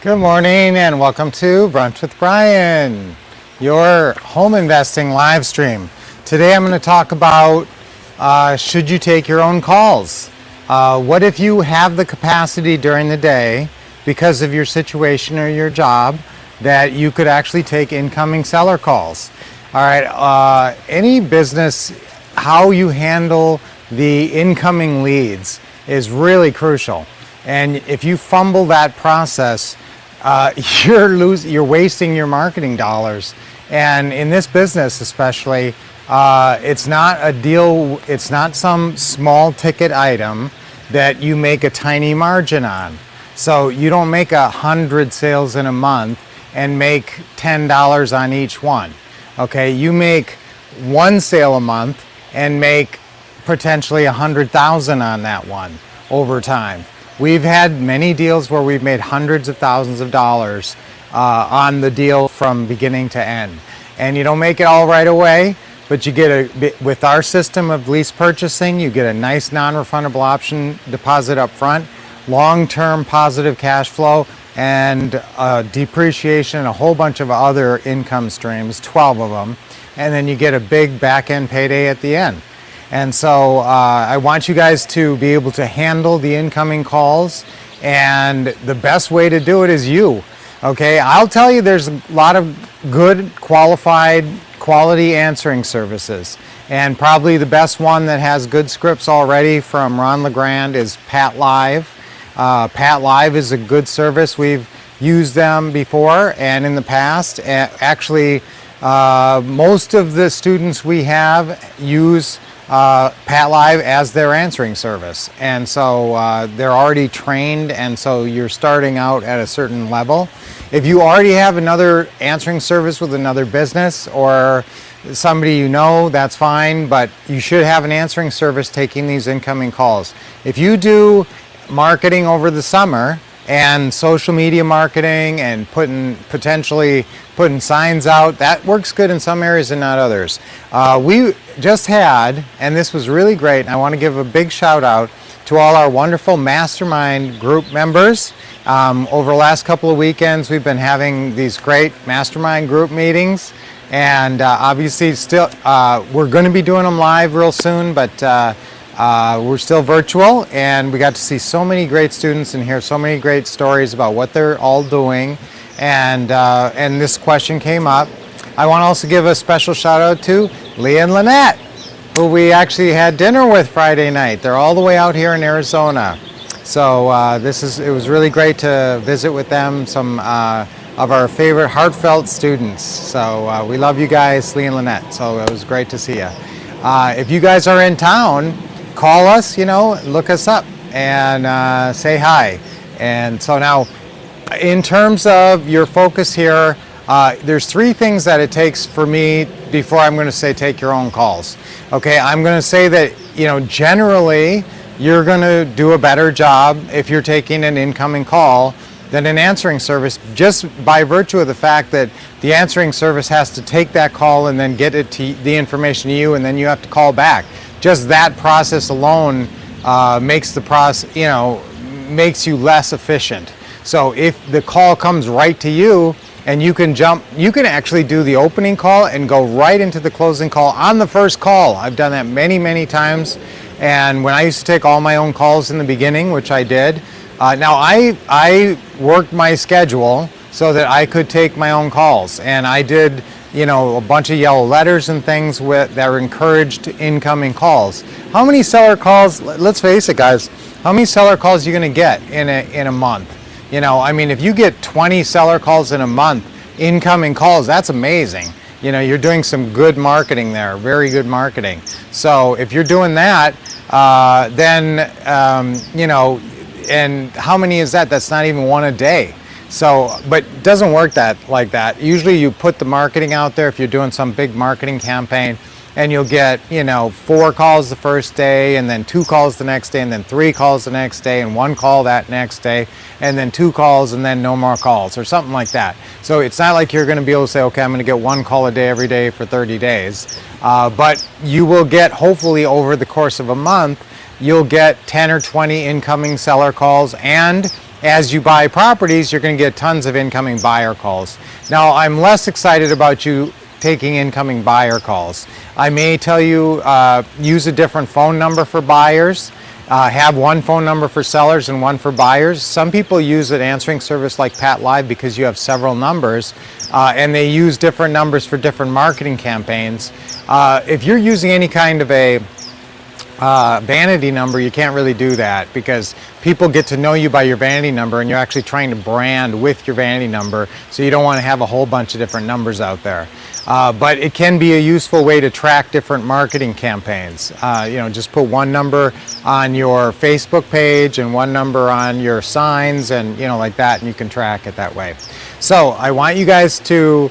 Good morning and welcome to Brunch with Brian, your home investing live stream. Today I'm going to talk about should you take your own calls? What if you have the capacity during the day because of your situation or your job that you could actually take incoming seller calls? All right, any business, how you handle the incoming leads is really crucial. And if you fumble that process, you're wasting your marketing dollars. And in this business especially, it's not a deal, it's not some small ticket item that you make a tiny margin on. So you don't make 100 sales in a month and make $10 on each one. Okay, you make one sale a month and make potentially 100,000 on that one over time. We've had many deals where we've made hundreds of thousands of dollars on the deal from beginning to end. And you don't make it all right away, but you get with our system of lease purchasing, you get a nice non-refundable option deposit up front, long-term positive cash flow, and depreciation, and a whole bunch of other income streams, 12 of them. And then you get a big back-end payday at the end. And so I want you guys to be able to handle the incoming calls, and the best way to do it is you. Okay, I'll tell you there's a lot of good, quality answering services. And probably the best one that has good scripts already from Ron LeGrand is Pat Live. Pat Live is a good service. We've used them before and in the past. Actually, most of the students we have use Pat Live as their answering service, and so they're already trained, and so you're starting out at a certain level. If you already have another answering service with another business or somebody you know, that's fine, but you should have an answering service taking these incoming calls. If you do marketing over the summer and social media marketing and potentially putting signs out, that works good in some areas and not others. We just had, and this was really great, and I want to give a big shout out to all our wonderful mastermind group members. Over the last couple of weekends, we've been having these great mastermind group meetings, and obviously still we're going to be doing them live real soon, but we're still virtual, and we got to see so many great students and hear so many great stories about what they're all doing. And this question came up. I want to also give a special shout out to Leah and Lynette, who we actually had dinner with Friday night. They're all the way out here in Arizona. So it was really great to visit with them, some of our favorite heartfelt students. So we love you guys, Leah and Lynette. So it was great to see you. If you guys are in town, call us, look us up and say hi. And so now, in terms of your focus here, there's three things that it takes for me before I'm going to say take your own calls. Okay, I'm going to say that, generally you're going to do a better job if you're taking an incoming call than an answering service, just by virtue of the fact that the answering service has to take that call and then get the information to you, and then you have to call back. Just that process alone makes makes you less efficient. So if the call comes right to you and you can actually do the opening call and go right into the closing call on the first call. I've done that many, many times. And when I used to take all my own calls in the beginning, which I did, now I worked my schedule so that I could take my own calls. And I did, a bunch of yellow letters and things that encouraged incoming calls. How many seller calls, let's face it guys, how many seller calls are you going to get in a month? If you get 20 seller calls in a month, incoming calls, that's amazing. You're doing some good marketing there, very good marketing. So if you're doing that, then, and how many is that? That's not even one a day. So, but it doesn't work like that. Usually you put the marketing out there if you're doing some big marketing campaign, and you'll get, 4 calls the first day, and then 2 calls the next day, and then 3 calls the next day, and 1 call that next day, and then 2 calls, and then no more calls, or something like that. So it's not like you're going to be able to say, okay, I'm going to get 1 call a day every day for 30 days. But you will get, hopefully over the course of a month, you'll get 10 or 20 incoming seller calls, and as you buy properties, you're going to get tons of incoming buyer calls. Now, I'm less excited about you taking incoming buyer calls. I may tell you use a different phone number for buyers. Have one phone number for sellers and one for buyers. Some people use an answering service like Pat Live because you have several numbers, and they use different numbers for different marketing campaigns. If you're using any kind of a vanity number, you can't really do that because people get to know you by your vanity number, and you're actually trying to brand with your vanity number, so you don't want to have a whole bunch of different numbers out there. But it can be a useful way to track different marketing campaigns. Just put one number on your Facebook page and one number on your signs, and like that, and you can track it that way. So I want you guys to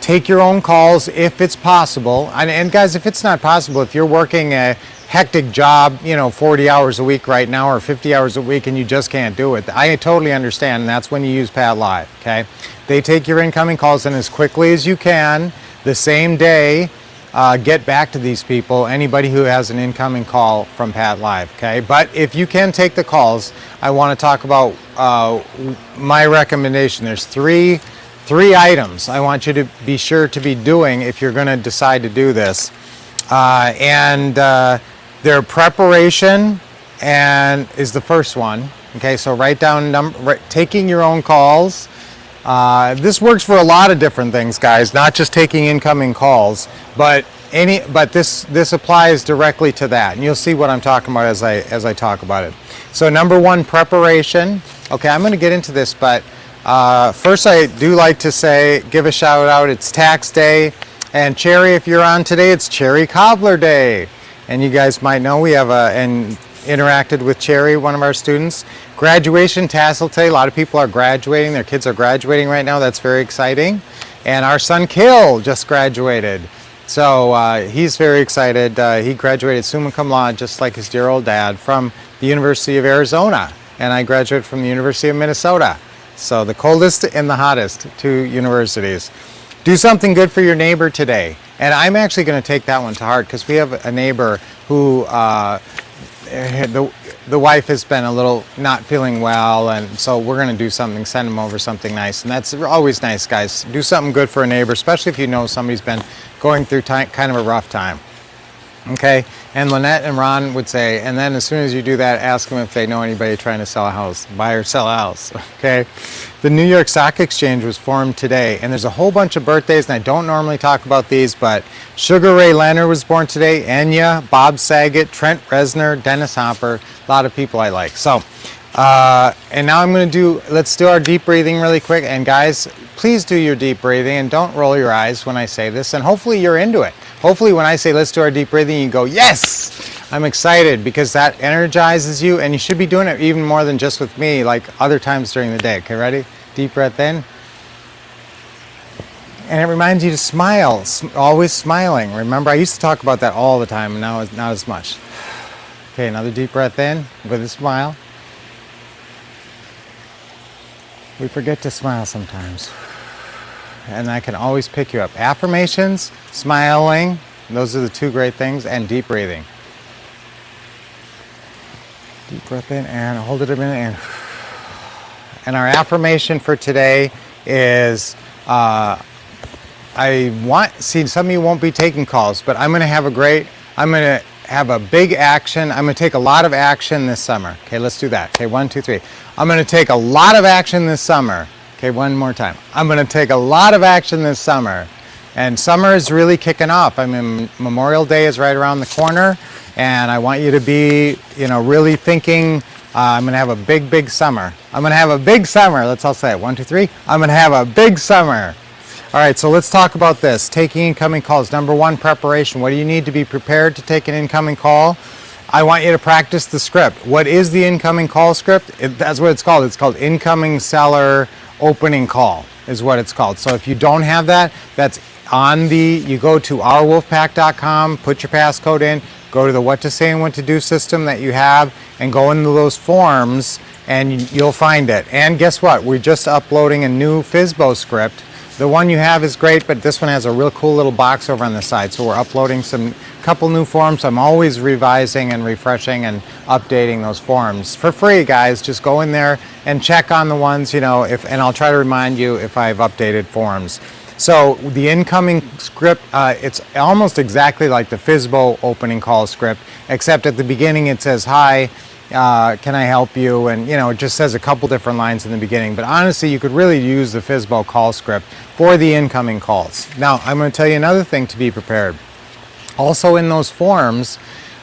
take your own calls if it's possible. And guys, if it's not possible, if you're working a hectic job, 40 hours a week right now or 50 hours a week, and you just can't do it, I totally understand, and that's when you use Pat Live, okay? They take your incoming calls, and as quickly as you can, the same day, get back to these people, anybody who has an incoming call from Pat Live, okay? But if you can take the calls, I want to talk about my recommendation. There's three items I want you to be sure to be doing if you're going to decide to do this. Their preparation and is the first one. Okay, so write down taking your own calls. This works for a lot of different things, guys, not just taking incoming calls, but this applies directly to that, and you'll see what I'm talking about as I talk about it. So number one, preparation. Okay, I'm going to get into this, but first I do like to give a shout out. It's tax day, and Cherry, if you're on today, it's Cherry Cobbler Day. And you guys might know we have interacted with Cherry, one of our students. Graduation tassel day. A lot of people are graduating. Their kids are graduating right now. That's very exciting. And our son Kill just graduated. So he's very excited. He graduated summa cum laude, just like his dear old dad, from the University of Arizona. And I graduated from the University of Minnesota. So the coldest and the hottest two universities. Do something good for your neighbor today. And I'm actually going to take that one to heart because we have a neighbor who the wife has been a little not feeling well, and so we're going to do something, send them over something nice. And that's always nice, guys. Do something good for a neighbor, especially if you know somebody's been going through kind of a rough time. Okay? And Lynette and Ron would say, and then as soon as you do that, ask them if they know anybody trying to sell a house, buy or sell a house. Okay? The New York Stock Exchange was formed today, and there's a whole bunch of birthdays, and I don't normally talk about these, but Sugar Ray Leonard was born today, Enya, Bob Saget, Trent Reznor, Dennis Hopper, a lot of people I like. So, and now let's do our deep breathing really quick. And guys, please do your deep breathing, and don't roll your eyes when I say this, and hopefully you're into it. Hopefully when I say let's do our deep breathing, you go, yes! I'm excited, because that energizes you, and you should be doing it even more than just with me, like other times during the day. Okay, ready? Deep breath in. And it reminds you to smile, always smiling. Remember, I used to talk about that all the time, and now it's not as much. Okay, another deep breath in with a smile. We forget to smile sometimes. And I can always pick you up. Affirmations, smiling, those are the two great things, and deep breathing. Deep breath in and hold it a minute. And our affirmation for today is, some of you won't be taking calls, but I'm going to have a big action. I'm going to take a lot of action this summer. Okay, let's do that. Okay, 1, 2, 3. I'm going to take a lot of action this summer. Okay, one more time. I'm going to take a lot of action this summer. And summer is really kicking off. Memorial Day is right around the corner, and I want you to be, really thinking, I'm going to have a big, big summer. I'm going to have a big summer. Let's all say it. 1, 2, 3. I'm going to have a big summer. All right, so let's talk about this. Taking incoming calls. Number one, preparation. What do you need to be prepared to take an incoming call? I want you to practice the script. What is the incoming call script? That's what it's called. It's called incoming seller opening call is what it's called. So if you don't have that, that's you go to ourwolfpack.com, put your passcode in, go to the what to say and what to do system that you have, and go into those forms, and you'll find it. And guess what? We're just uploading a new FSBO script. The one you have is great, but this one has a real cool little box over on the side. So we're uploading couple new forms. I'm always revising and refreshing and updating those forms for free, guys. Just go in there and check on the ones, and I'll try to remind you if I've updated forms. So the incoming script, it's almost exactly like the FSBO opening call script, except at the beginning it says, hi, can I help you? And it just says a couple different lines in the beginning. But honestly, you could really use the FSBO call script for the incoming calls. Now, I'm going to tell you another thing to be prepared. Also in those forms,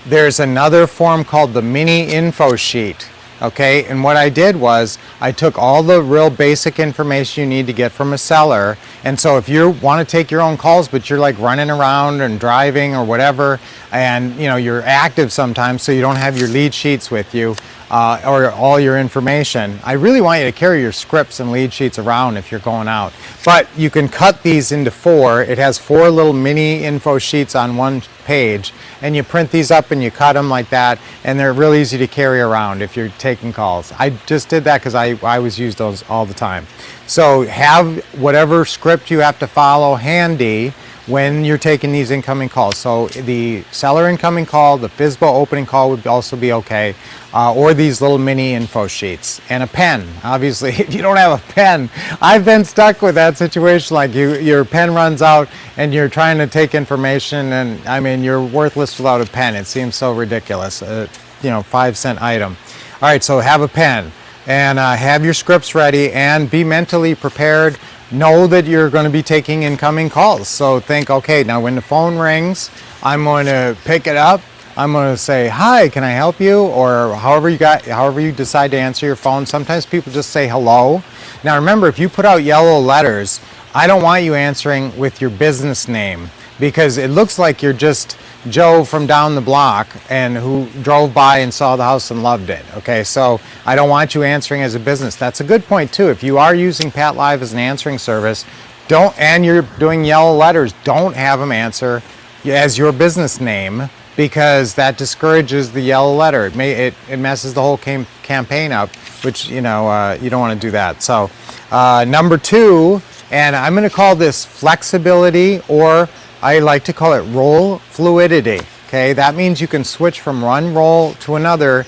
there's another form called the mini info sheet. Okay, and what I did was I took all the real basic information you need to get from a seller. And so if you want to take your own calls, but you're like running around and driving or whatever, and you're active sometimes, so you don't have your lead sheets with you or all your information, I really want you to carry your scripts and lead sheets around if you're going out. But you can cut these into 4. It has 4 little mini info sheets on one page, and you print these up and you cut them like that, and they're real easy to carry around if you're taking calls. I just did that because I always use those all the time. So have whatever script you have to follow handy when you're taking these incoming calls. So the seller incoming call, the FSBO opening call would also be okay, or these little mini info sheets, and a pen. Obviously, if you don't have a pen, I've been stuck with that situation, like your pen runs out and you're trying to take information, and I mean, you're worthless without a pen. It seems so ridiculous, 5-cent item. All right, so have a pen and have your scripts ready and be mentally prepared. Know that you're going to be taking incoming calls. So think, okay, now when the phone rings, I'm going to pick it up. I'm going to say, hi, can I help you? Or however you decide to answer your phone. Sometimes people just say hello. Now remember, if you put out yellow letters, I don't want you answering with your business name, because it looks like you're just Joe from down the block and who drove by and saw the house and loved it. Okay, so I don't want you answering as a business. That's a good point too. If you are using Pat Live as an answering service, and you're doing yellow letters, don't have them answer as your business name, because that discourages the yellow letter. It messes the whole campaign up, which you don't want to do that. So number 2, and I'm going to call this flexibility, or I like to call it role fluidity. Okay, that means you can switch from one role to another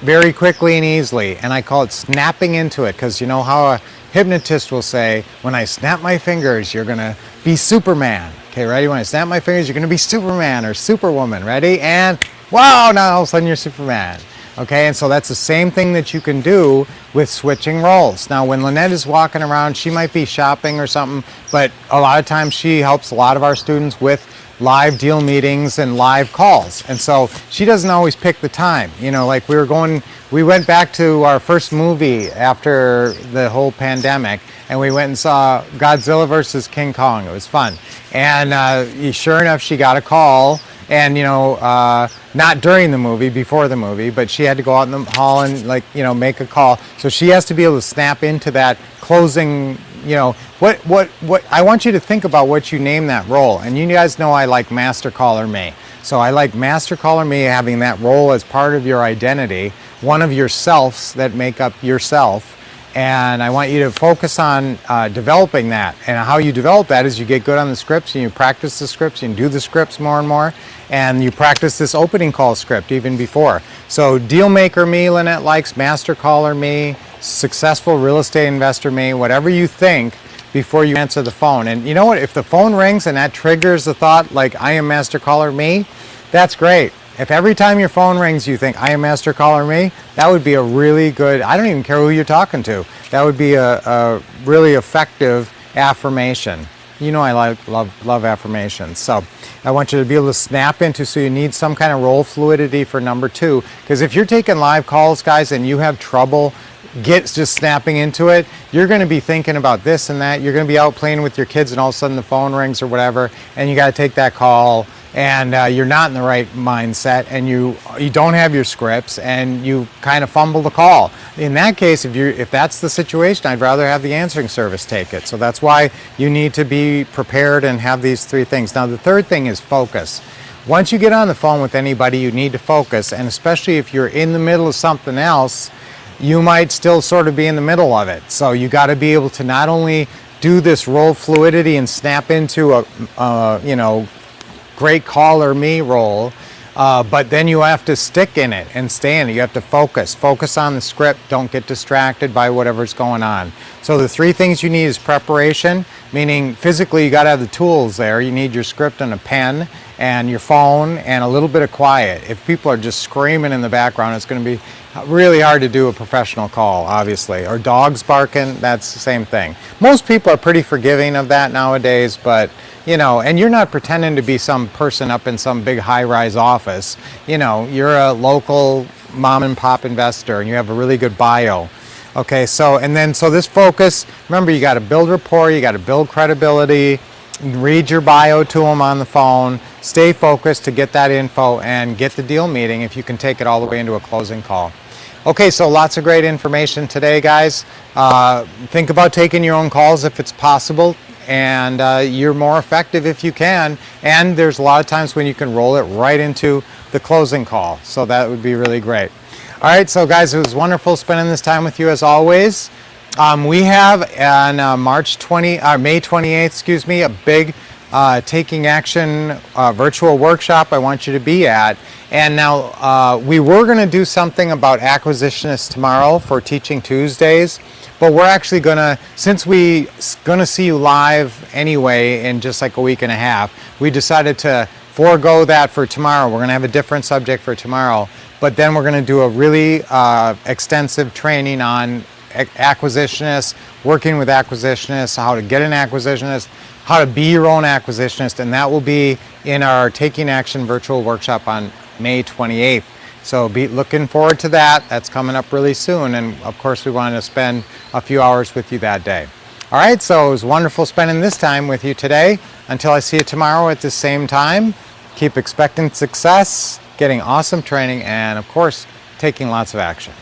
very quickly and easily, and I call it snapping into it, because you know how a hypnotist will say, when I snap my fingers, you're gonna be Superman. Okay, ready? When I snap my fingers, you're gonna be Superman or Superwoman. Ready? And wow, now all of a sudden you're Superman. Okay, and so that's the same thing that you can do with switching roles. Now, when Lynette is walking around, she might be shopping or something, but a lot of times she helps a lot of our students with live deal meetings and live calls. And so she doesn't always pick the time. Like we went back to our first movie after the whole pandemic, and we went and saw Godzilla versus King Kong. It was fun. And sure enough, she got a call. And not during the movie, before the movie, but she had to go out in the hall and make a call. So she has to be able to snap into that closing. What I want you to think about what you name that role. And you guys know I like Master Caller Me. So I like Master Caller Me, having that role as part of your identity, one of your selves that make up yourself. And I want you to focus on developing that. And how you develop that is you get good on the scripts, and you practice the scripts, and you do the scripts more and more, and you practice this opening call script even before. So Deal Maker Me, Lynette likes, Master Caller Me, Successful Real Estate Investor Me, whatever you think before you answer the phone. And you know what? If the phone rings and that triggers the thought, like, I am Master Caller Me, that's great. If every time your phone rings you think, I am Master Caller Me, that would be a really good, I don't even care who you're talking to, that would be a really effective affirmation. I love affirmations. So I want you to be able to snap into, so you need some kind of role fluidity for number 2. Because if you're taking live calls, guys, and you have trouble just snapping into it, you're going to be thinking about this and that. You're going to be out playing with your kids, and all of a sudden the phone rings or whatever, and you got to take that call. And you're not in the right mindset, and you don't have your scripts, and you kind of fumble the call. In that case, if that's the situation, I'd rather have the answering service take it. So that's why you need to be prepared and have these 3 things. Now, the third thing is focus. Once you get on the phone with anybody, you need to focus, and especially if you're in the middle of something else, you might still sort of be in the middle of it. So you got to be able to not only do this role fluidity and snap into a great caller me role, But then you have to stick in it and stay in it. You have to focus on the script. Don't get distracted by whatever's going on. So the 3 things you need is preparation, meaning physically you got to have the tools there. You need your script and a pen and your phone and a little bit of quiet. If people are just screaming in the background, it's going to be really hard to do a professional call, obviously. Or dogs barking, that's the same thing. Most people are pretty forgiving of that nowadays, but you know, and you're not pretending to be some person up in some big high-rise office. You know, you're a local mom and pop investor and you have a really good bio. Okay, so this focus, remember, you got to build rapport, you got to build credibility, read your bio to them on the phone, stay focused to get that info and get the deal meeting if you can take it all the way into a closing call. Okay, so lots of great information today, guys. Think about taking your own calls if it's possible, and you're more effective if you can. And there's a lot of times when you can roll it right into the closing call, so that would be really great. All right, so guys, it was wonderful spending this time with you as always. We have on May 28th, a big Taking Action virtual workshop I want you to be at. And now we were going to do something about acquisitionists tomorrow for Teaching Tuesdays, but we're actually going to, since we're going to see you live anyway in just like a week and a half, we decided to forego that for tomorrow. We're going to have a different subject for tomorrow, but then we're going to do a really extensive training on acquisitionists, working with acquisitionists, how to get an acquisitionist, how to be your own acquisitionist, and that will be in our Taking Action virtual workshop on May 28th. So be looking forward to that. That's coming up really soon, and of course we want to spend a few hours with you that day. All right, so it was wonderful spending this time with you today. Until I see you tomorrow at the same time, keep expecting success, getting awesome training, and of course, taking lots of action.